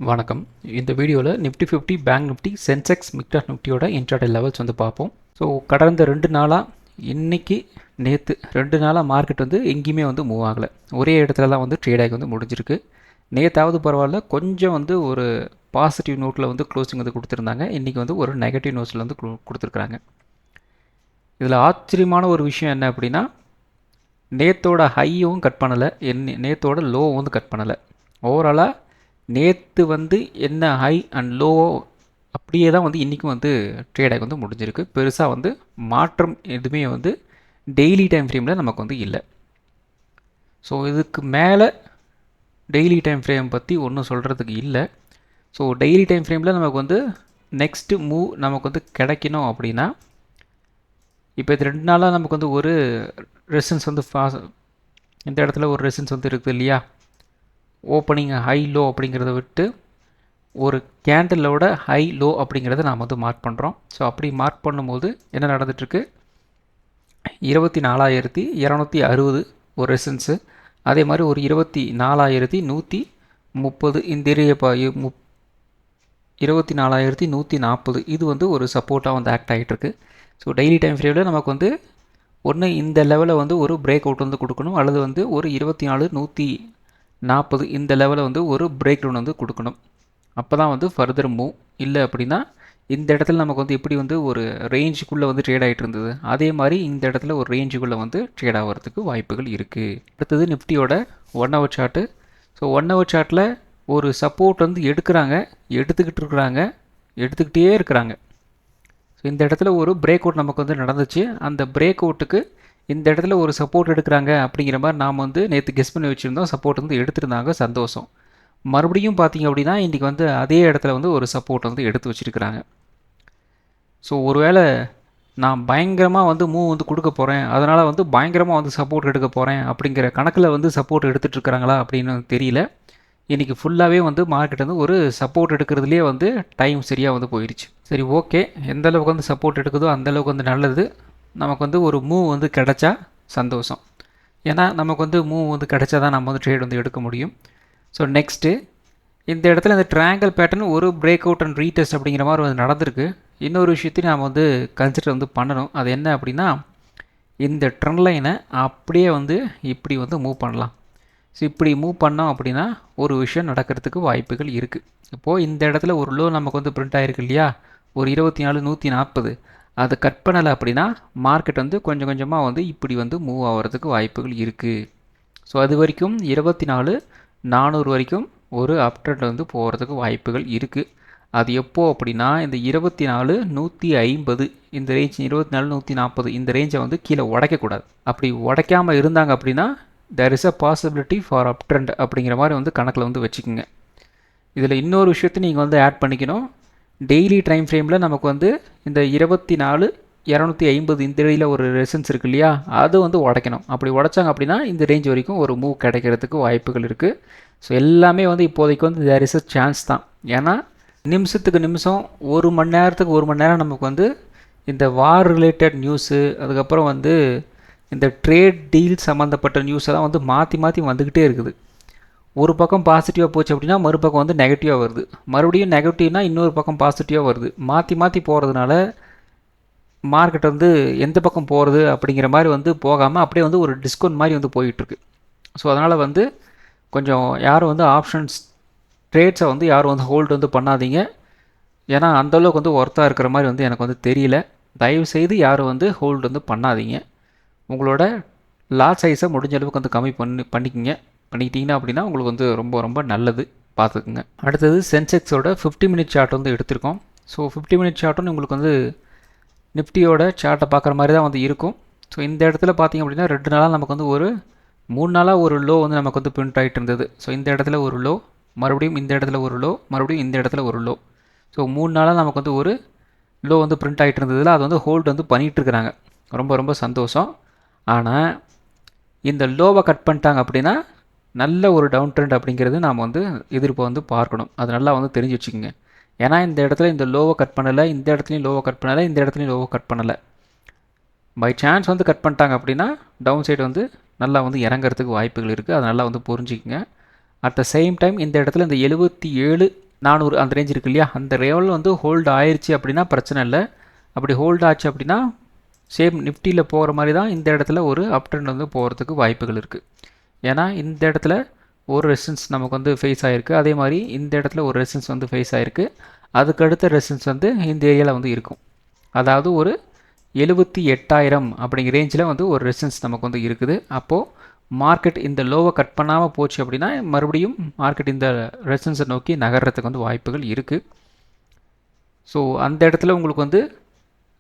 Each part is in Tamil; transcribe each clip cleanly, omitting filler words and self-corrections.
வணக்கம். இந்த வீடியோவில் நிஃப்டி 50 பேங்க் நிஃப்டி சென்செக்ஸ் மிக்டார் நிஃப்டியோட இன்ட்ராடே லெவல்ஸ் வந்து பார்ப்போம். ஸோ கடந்த 2 நாளாக இன்னைக்கு நேற்று 2 நாளாக மார்க்கெட் வந்து எங்கேயுமே வந்து மூவ் ஆகலை. ஒரே இடத்துல தான் வந்து ட்ரேட் ஆகி வந்து முடிஞ்சிருக்கு. நேற்றாவது பரவாயில்ல, கொஞ்சம் வந்து ஒரு பாசிட்டிவ் நோட்டில் வந்து க்ளோசிங் வந்து கொடுத்துருந்தாங்க. இன்றைக்கி வந்து ஒரு நெகட்டிவ் நோட்ஸில் வந்து கொடுத்துருக்குறாங்க. இதில் ஆச்சரியமான ஒரு விஷயம் என்ன அப்படின்னா, நேத்தோட ஹையும் கட் பண்ணலை, நேத்தோட லோவும் வந்து கட் பண்ணலை. ஓவராலாக நேற்று வந்து என்ன ஹை அண்ட் லோவோ அப்படியே தான் வந்து இன்றைக்கும் வந்து ட்ரேட் ஆகி வந்து முடிஞ்சிருக்கு. பெருசாக வந்து மாற்றம் எதுவுமே வந்து டெய்லி டைம் ஃப்ரேமில் நமக்கு வந்து இல்லை. ஸோ இதுக்கு மேலே டெய்லி டைம் ஃப்ரேம் பற்றி ஒன்றும் சொல்கிறதுக்கு இல்லை. ஸோ டெய்லி டைம் ஃப்ரேமில் நமக்கு வந்து நெக்ஸ்ட்டு மூவ் நமக்கு வந்து கிடைக்கணும் அப்படின்னா, இப்போ இது 2 நாளாக நமக்கு வந்து ஒரு ரெசிஸ்டன்ஸ் வந்து இந்த இடத்துல ஒரு ரெசிஸ்டன்ஸ் வந்து இருக்குது இல்லையா, ஓப்பனிங் ஹை லோ அப்படிங்கிறத விட்டு ஒரு கேண்டலோட ஹை லோ அப்படிங்கிறத நாம் வந்து மார்க் பண்ணுறோம். ஸோ அப்படி மார்க் பண்ணும்போது என்ன நடந்துகிட்ருக்கு, 24,260 ஒரு ரெசிஸ்டன்ஸு, அதே மாதிரி ஒரு 24,130 இந்த ஏரியா 24,140 இது வந்து ஒரு சப்போர்ட்டாக வந்து ஆக்ட் ஆகிட்டுருக்கு. ஸோ டெய்லி டைம் ஃப்ரேமில் நமக்கு வந்து ஒன்று இந்த லெவலில் வந்து ஒரு பிரேக் அவுட் வந்து கொடுக்கணும், அல்லது வந்து ஒரு 24,140 இந்த லெவலில் வந்து ஒரு பிரேக் டவுன் வந்து கொடுக்கணும். அப்போ தான் வந்து ஃபர்தர் மூவ். இல்லை அப்படின்னா இந்த இடத்துல நமக்கு வந்து எப்படி வந்து ஒரு ரேஞ்சுக்குள்ளே வந்து ட்ரேட் ஆகிட்டு இருந்தது, அதே மாதிரி இந்த இடத்துல ஒரு ரேஞ்சுக்குள்ளே வந்து ட்ரேட் ஆகிறதுக்கு வாய்ப்புகள் இருக்குது. அடுத்தது நிஃப்டியோட 1 ஹவர் சார்ட்டு. ஸோ 1 ஹவர் சார்ட்டில் ஒரு சப்போர்ட் வந்து எடுத்துக்கிட்டே இருக்கிறாங்க. ஸோ இந்த இடத்துல ஒரு பிரேக் அவுட் நமக்கு வந்து நடந்துச்சு. அந்த பிரேக் அவுட்டுக்கு இந்த இடத்துல ஒரு சப்போர்ட் எடுக்கிறாங்க அப்படிங்கிற மாதிரி நாம் வந்து நேற்று கெஸ் பண்ணி வச்சுருந்தோம். சப்போர்ட் வந்து எடுத்திருந்தாங்க, சந்தோஷம். மறுபடியும் பார்த்தீங்க அப்படின்னா இன்றைக்கி வந்து அதே இடத்துல வந்து ஒரு சப்போர்ட் வந்து எடுத்து வச்சுருக்கிறாங்க. ஸோ ஒருவேளை நான் பயங்கரமாக வந்து மூவ் வந்து கொடுக்க போகிறேன், அதனால் வந்து பயங்கரமாக வந்து சப்போர்ட் எடுக்க போகிறேன் அப்படிங்கிற கணக்கில் வந்து சப்போர்ட் எடுத்துகிட்ருக்குறாங்களா அப்படின்னு தெரியல. இன்றைக்கி ஃபுல்லாகவே வந்து மார்க்கெட் வந்து ஒரு சப்போர்ட் எடுக்கிறதுலே வந்து டைம் சரியாக வந்து போயிடுச்சு. சரி, ஓகே, எந்த அளவுக்கு வந்து சப்போர்ட் எடுக்குதோ அந்தளவுக்கு வந்து நல்லது. நமக்கு வந்து ஒரு மூவ் வந்து கிடைச்சா சந்தோஷம். ஏன்னா நமக்கு வந்து மூவ் வந்து கிடைச்சா தான் நம்ம வந்து ட்ரேட் வந்து எடுக்க முடியும். ஸோ நெக்ஸ்ட்டு இந்த இடத்துல இந்த ட்ரையாங்கிள் பேட்டர்ன் ஒரு பிரேக் அவுட் அண்ட் ரீடெஸ்ட் அப்படிங்கிற மாதிரி வந்து நடந்திருக்கு. இன்னொரு விஷயத்தையும் நாம் வந்து கன்சிடர் வந்து பண்ணணும். அது என்ன அப்படின்னா, இந்த ட்ரெண்ட் லைனை அப்படியே வந்து இப்படி வந்து மூவ் பண்ணலாம். ஸோ இப்படி மூவ் பண்ணோம் அப்படின்னா ஒரு விஷயம் நடக்கிறதுக்கு வாய்ப்புகள் இருக்குது. இப்போது இந்த இடத்துல ஒரு லோ நமக்கு வந்து பிரிண்ட் ஆகிருக்கு இல்லையா, ஒரு 24,140, அதை கட் பண்ணலை அப்படின்னா மார்க்கெட் வந்து கொஞ்சம் கொஞ்சமாக வந்து இப்படி வந்து மூவ் ஆகிறதுக்கு வாய்ப்புகள் இருக்குது. ஸோ அது வரைக்கும் 24,400 வரைக்கும் ஒரு அப் ட்ரெண்ட் வந்து போகிறதுக்கு வாய்ப்புகள் இருக்குது. அது எப்போது அப்படின்னா இந்த 24,150 இந்த ரேஞ்ச், 24,140 இந்த ரேஞ்சை வந்து கீழே உடைக்கக்கூடாது. அப்படி உடைக்காமல் இருந்தாங்க அப்படின்னா there is a possibility for up trend அப்படிங்கிற மாதிரி வந்து கணக்கில் வந்து வச்சுக்கோங்க. இதில் இன்னொரு விஷயத்தை நீங்கள் வந்து ஆட் பண்ணிக்கணும். டெய்லி டைம் ஃப்ரேமில் நமக்கு வந்து இந்த 24,250 இந்த இடையில் ஒரு ரெசிஸ்டன்ஸ் இருக்குது இல்லையா, அது வந்து உடைக்கணும். அப்படி உடைச்சாங்க அப்படின்னா இந்த ரேஞ்ச் வரைக்கும் ஒரு மூவ் கிடைக்கிறதுக்கு வாய்ப்புகள் இருக்குது. ஸோ எல்லாமே வந்து இப்போதைக்கு வந்து தேர் இஸ் அ சான்ஸ் தான். ஏன்னா நிமிஷத்துக்கு நிமிஷம், ஒரு மணி நேரத்துக்கு ஒரு மணி நேரம் நமக்கு வந்து இந்த வார் ரிலேட்டட் நியூஸு, அதுக்கப்புறம் வந்து இந்த ட்ரேட் டீல் சம்மந்தப்பட்ட நியூஸ் எல்லாம் வந்து மாற்றி மாற்றி வந்துக்கிட்டே இருக்குது. ஒரு பக்கம் பாசிட்டிவாக போச்சு அப்படின்னா மறுபக்கம் வந்து நெகட்டிவாக வருது, மறுபடியும் நெகட்டிவ்னா இன்னொரு பக்கம் பாசிட்டிவாக வருது. மாற்றி மாற்றி போகிறதுனால மார்க்கெட் வந்து எந்த பக்கம் போகிறது அப்படிங்கிற மாதிரி வந்து போகாமல் அப்படியே வந்து ஒரு டிஸ்கவுண்ட் மாதிரி வந்து போயிட்டுருக்கு. ஸோ அதனால் வந்து கொஞ்சம் யாரும் வந்து ஆப்ஷன்ஸ் ட்ரேட்ஸை வந்து யாரும் வந்து ஹோல்டு வந்து பண்ணாதீங்க. ஏன்னா அந்தளவுக்கு வந்து ஒர்த்தாக இருக்கிற மாதிரி வந்து எனக்கு வந்து தெரியல. தயவுசெய்து யாரும் வந்து ஹோல்டு வந்து பண்ணாதீங்க. உங்களோட லாட் சைஸை முடிஞ்ச அளவுக்கு வந்து கம்மி பண்ணிக்கிட்டீங்கன்னா அப்படின்னா உங்களுக்கு வந்து ரொம்ப ரொம்ப நல்லது, பார்த்துக்குங்க. அடுத்தது சென்செக்ஸோட 50 மினிட் சார்ட் வந்து எடுத்திருக்கோம். ஸோ 50 மினிட் சார்ட்டும் உங்களுக்கு வந்து நிஃப்டியோட சார்ட்டை பார்க்குற மாதிரி தான் வந்து இருக்கும். ஸோ இந்த இடத்துல பார்த்திங்க அப்படின்னா 2 நாளாக நமக்கு வந்து ஒரு 3 நாளாக ஒரு லோ வந்து நமக்கு வந்து பிரிண்ட் ஆகிட்டு இருந்தது. ஸோ இந்த இடத்துல ஒரு லோ, மறுபடியும் இந்த இடத்துல ஒரு லோ, மறுபடியும் இந்த இடத்துல ஒரு லோ. ஸோ 3 நாளாக நமக்கு வந்து ஒரு லோ வந்து பிரிண்ட் ஆகிட்டு இருந்ததில் அது வந்து ஹோல்டு வந்து பண்ணிகிட்ருக்குறாங்க. ரொம்ப ரொம்ப சந்தோஷம். ஆனால் இந்த லோவை கட் பண்ணிட்டாங்க அப்படின்னா நல்ல ஒரு டவுன் ட்ரெண்ட் அப்படிங்கிறது நாம் வந்து எதிர்ப்பை வந்து பார்க்கணும். அது நல்லா வந்து தெரிஞ்சு வச்சுக்கோங்க. ஏன்னா இந்த இடத்துல இந்த லோவை கட் பண்ணலை, இந்த இடத்துலையும் லோவை கட் பண்ணலை, இந்த இடத்துலையும் லோவை கட் பண்ணலை. பை சான்ஸ் வந்து கட் பண்ணிட்டாங்க அப்படின்னா டவுன் சைடு வந்து நல்லா வந்து இறங்கிறதுக்கு வாய்ப்புகள் இருக்குது. அதை நல்லா வந்து புரிஞ்சுக்கங்க. அட் த சேம் டைம் இந்த இடத்துல இந்த 77 400 அந்த ரேஞ்ச் இருக்கு இல்லையா, அந்த லெவலில் வந்து ஹோல்டு ஆயிடுச்சு அப்படின்னா பிரச்சனை இல்லை. அப்படி ஹோல்டு ஆச்சு அப்படின்னா சேம் நிஃப்டியில் போகிற மாதிரி தான் இந்த இடத்துல ஒரு அப் ட்ரெண்ட் வந்து போகிறதுக்கு வாய்ப்புகள் இருக்குது. ஏன்னா இந்த இடத்துல ஒரு ரெசிஸ்டன்ஸ் நமக்கு வந்து ஃபேஸ் ஆகிருக்கு, அதே மாதிரி இந்த இடத்துல ஒரு ரெசிஸ்டன்ஸ் வந்து ஃபேஸ் ஆகிருக்கு, அதுக்கு அடுத்த ரெசிஸ்டன்ஸ் வந்து இந்த ஏரியாவில் வந்து இருக்கும். அதாவது ஒரு 78,000 அப்படிங்கிற ரேஞ்சில் வந்து ஒரு ரெசிஸ்டன்ஸ் நமக்கு வந்து இருக்குது. அப்போது மார்க்கெட் இந்த லோவை கட் பண்ணாமல் போச்சு அப்படின்னா மறுபடியும் மார்க்கெட் இந்த ரெசிஸ்டன்ஸை நோக்கி நகர்றதுக்கு வந்து வாய்ப்புகள் இருக்குது. ஸோ அந்த இடத்துல உங்களுக்கு வந்து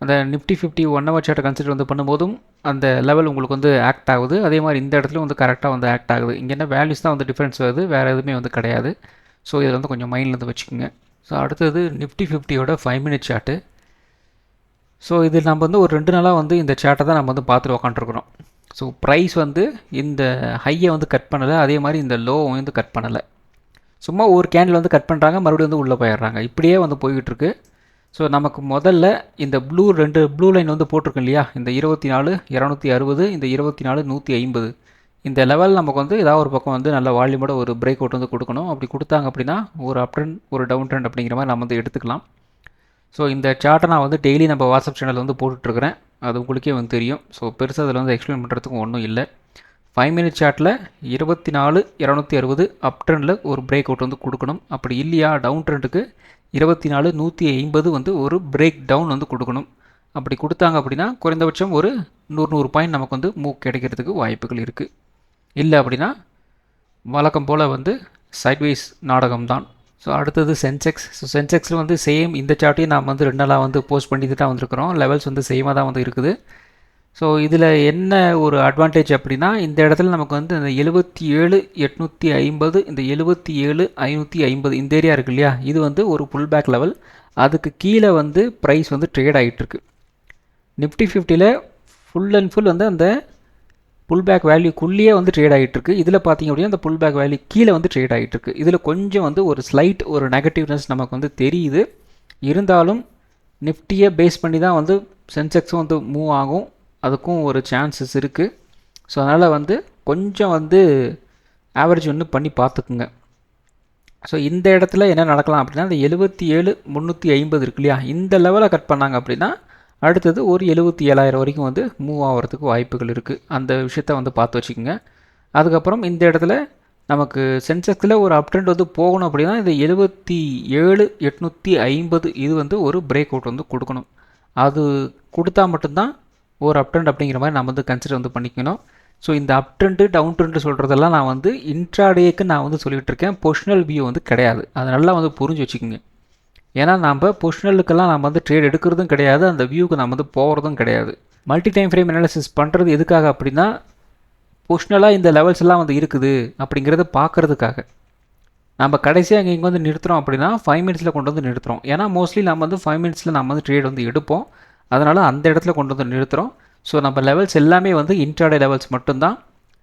அந்த நிஃப்டி 50 1 ஹவர் சார்ட்டை கன்சிடர் வந்து பண்ணும்போதும் அந்த லெவல் உங்களுக்கு வந்து ஆக்ட் ஆகுது. அதே மாதிரி இந்த இடத்துல வந்து கரெக்டாக வந்து ஆக்ட் ஆகுது. இங்கே என்ன வேல்யூஸ் தான் வந்து டிஃப்ரென்ஸ் வருது, வேறு எதுவுமே வந்து கிடையாது. ஸோ இதில் வந்து கொஞ்சம் மைண்டில் வந்து வச்சுக்கோங்க. ஸோ அடுத்தது நிஃப்டி 50யோட 5 மினிட் சார்ட்டு. ஸோ இது நம்ம வந்து ஒரு 2 நாளாக வந்து இந்த சார்ட்டை தான் நம்ம வந்து பார்த்துட்டு உக்காண்ட்ருக்குறோம். ஸோ ப்ரைஸ் வந்து இந்த ஹையை வந்து கட் பண்ணலை, அதே மாதிரி இந்த லோவை வந்து கட் பண்ணலை. சும்மா ஒரு கேண்டில் வந்து கட் பண்ணுறாங்க, மறுபடியும் வந்து உள்ளே போயிடுறாங்க, இப்படியே வந்து போய்கிட்டுருக்கு. ஸோ நமக்கு முதல்ல இந்த ரெண்டு ப்ளூ லைன் வந்து போட்டிருக்கோம் இல்லையா, இந்த 24,260, இந்த 24,150, இந்த லெவல் நமக்கு வந்து ஏதாவது ஒரு பக்கம் வந்து நல்ல வால்யூமோட ஒரு பிரேக் அவுட் வந்து கொடுக்கணும். அப்படி கொடுத்தாங்க அப்படின்னா ஒரு அப் ட்ரெண்ட் ஒரு டவுன் ட்ரெண்ட் அப்படிங்கிற மாதிரி நம்ம வந்து எடுத்துக்கலாம். ஸோ இந்த சார்ட்டை நான் வந்து டெய்லி நம்ம வாட்ஸ்அப் சேனல் வந்து போட்டுட்ருக்கிறேன், அது உங்களுக்கே வந்து தெரியும். ஸோ பெருசாக அதில் வந்து எக்ஸ்பிளைன் பண்ணுறதுக்கும் ஒன்றும் இல்லை. 5 மினிட் சார்ட்டில் 24,260 அப் ட்ரெண்டில் ஒரு பிரேக் அவுட் வந்து கொடுக்கணும். அப்படி இல்லையா டவுன் ட்ரெண்டுக்கு 24,150 வந்து ஒரு பிரேக் டவுன் வந்து கொடுக்கணும். அப்படி கொடுத்தாங்க அப்படின்னா குறைந்தபட்சம் ஒரு 100 பாயிண்ட் நமக்கு வந்து மூவ் கிடைக்கிறதுக்கு வாய்ப்புகள் இருக்குது. இல்லை அப்படின்னா வழக்கம் போல் வந்து சைட்வைஸ் நாடகம் தான். ஸோ அடுத்தது சென்செக்ஸ். ஸோ சென்செக்ஸில் வந்து சேம் இந்த சார்ட்டையும் நாம் வந்து 2 நாளாக வந்து போஸ்ட் பண்ணிட்டு தான் வந்திருக்கிறோம். லெவல்ஸ் வந்து சேமாக தான் வந்து இருக்குது. ஸோ இதில் என்ன ஒரு அட்வான்டேஜ் அப்படின்னா இந்த இடத்துல நமக்கு வந்து இந்த 77,850, இந்த 77,550 இந்த ஏரியா இருக்குது இல்லையா, இது வந்து ஒரு புல் பேக் லெவல். அதுக்கு கீழே வந்து ப்ரைஸ் வந்து ட்ரேட் ஆகிட்டுருக்கு. நிஃப்டி 50ல் ஃபுல் அண்ட் ஃபுல் வந்து அந்த புல் பேக் வேல்யூக்குள்ளேயே வந்து ட்ரேட் ஆகிட்டுருக்கு. இதில் பார்த்திங்க அப்படின்னா அந்த புல் பேக் வேல்யூ கீழே வந்து ட்ரேட் ஆகிட்டுருக்கு. இதில் கொஞ்சம் வந்து ஒரு ஸ்லைட் ஒரு நெகட்டிவ்னஸ் நமக்கு வந்து தெரியுது. இருந்தாலும் நிஃப்டியை பேஸ் பண்ணி தான் வந்து சென்செக்ஸும் வந்து மூவ் ஆகும், அதுக்கும் ஒரு சான்சஸ் இருக்குது. ஸோ அதனால் வந்து கொஞ்சம் வந்து ஆவரேஜ் வந்து பண்ணி பார்த்துக்குங்க. ஸோ இந்த இடத்துல என்ன நடக்கலாம் அப்படின்னா இந்த 77,350 இருக்கு இல்லையா, இந்த லெவலை கட் பண்ணாங்க அப்படின்னா அடுத்தது ஒரு 77,000 வரைக்கும் வந்து மூவ் ஆகிறதுக்கு வாய்ப்புகள் இருக்குது. அந்த விஷயத்த வந்து பார்த்து வச்சுக்கோங்க. அதுக்கப்புறம் இந்த இடத்துல நமக்கு சென்செக்ஸில் ஒரு அப் ட்ரெண்ட் வந்து போகணும் அப்படின்னா இந்த 77,850 இது வந்து ஒரு பிரேக் அவுட் வந்து கொடுக்கணும். அது கொடுத்தா மட்டும்தான் ஒரு அப் ட்ரெண்ட் அப்படிங்கிற மாதிரி நம்ம வந்து கன்சிடர் வந்து பண்ணிக்கணும். ஸோ இந்த அப் ட்ரெண்டு டவுன் ட்ரெண்டு சொல்கிறதெல்லாம் நான் வந்து இன்ட்ராடேக்கு நான் வந்து சொல்லிகிட்டு இருக்கேன், பொசிஷனல் வியூ வந்து கிடையாது. அது நல்லா வந்து புரிஞ்சு வச்சுக்கோங்க. ஏன்னா நம்ம பொசிஷனலுக்கெல்லாம் நம்ம வந்து ட்ரேட் எடுக்கிறதும் கிடையாது, அந்த வியூக்கு நம்ம வந்து போகிறதும் கிடையாது. மல்டி டைம் ஃப்ரேம் அனாலிசிஸ் பண்ணுறது எதுக்காக அப்படின்னா பொசிஷனலாக இந்த லெவல்ஸ் எல்லாம் வந்து இருக்குது அப்படிங்கிறத பார்க்குறதுக்காக. நம்ம கடைசியாக இங்கே வந்து நிறுத்துகிறோம் அப்படின்னா 5 மினிட்ஸில் கொண்டு வந்து நிறுத்துகிறோம். ஏன்னா மோஸ்ட்லி நம்ம வந்து 5 மினிட்ஸில் நம்ம வந்து ட்ரேட் வந்து எடுப்போம், அதனால் அந்த இடத்துல கொண்டு வந்து நிறுத்துகிறோம். ஸோ நம்ம லெவல்ஸ் எல்லாமே வந்து இன்ட்ராடே லெவல்ஸ் மட்டும்தான்.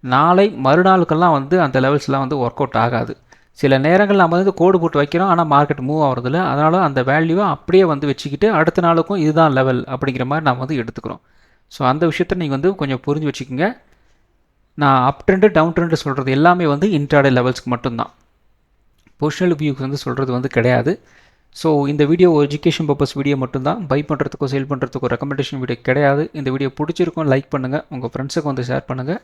நாளை மறுநாளுக்கெல்லாம் வந்து அந்த லெவல்ஸ்லாம் வந்து ஒர்க் அவுட் ஆகாது. சில நேரங்கள் நம்ம வந்து கோடு போட்டு வைக்கிறோம், ஆனால் மார்க்கெட் மூவ் ஆகிறதில்ல. அதனால் அந்த வேல்யூவை அப்படியே வந்து வச்சுக்கிட்டு அடுத்த நாளுக்கும் இதுதான் லெவல் அப்படிங்கிற மாதிரி நம்ம வந்து எடுத்துக்கிறோம். ஸோ அந்த விஷயத்தை நீங்கள் வந்து கொஞ்சம் புரிஞ்சு வச்சுக்கோங்க. நான் அப் ட்ரெண்டு டவுன் ட்ரெண்டு சொல்கிறது எல்லாமே வந்து இன்ட்ராடே லெவல்ஸ்க்கு மட்டும்தான், பொசிஷனல் வியூக்கு வந்து சொல்கிறது வந்து கிடையாது. ஸோ இந்த வீடியோ ஒரு எஜுகேஷன் பர்பஸ் வீடியோ மட்டும்தான், பை பண்ணுறதுக்கோ சேல் பண்ணுறதுக்கோ ரெக்கமெண்டேஷன் வீடியோ கிடையாது. இந்த வீடியோ பிடிச்சிருக்கும் லைக் பண்ணுங்கள், உங்கள் ஃப்ரெண்ட்ஸுக்கு வந்து ஷேர் பண்ணுங்கள்.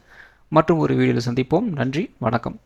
மற்றும் ஒரு வீடியோவில் சந்திப்போம். நன்றி, வணக்கம்.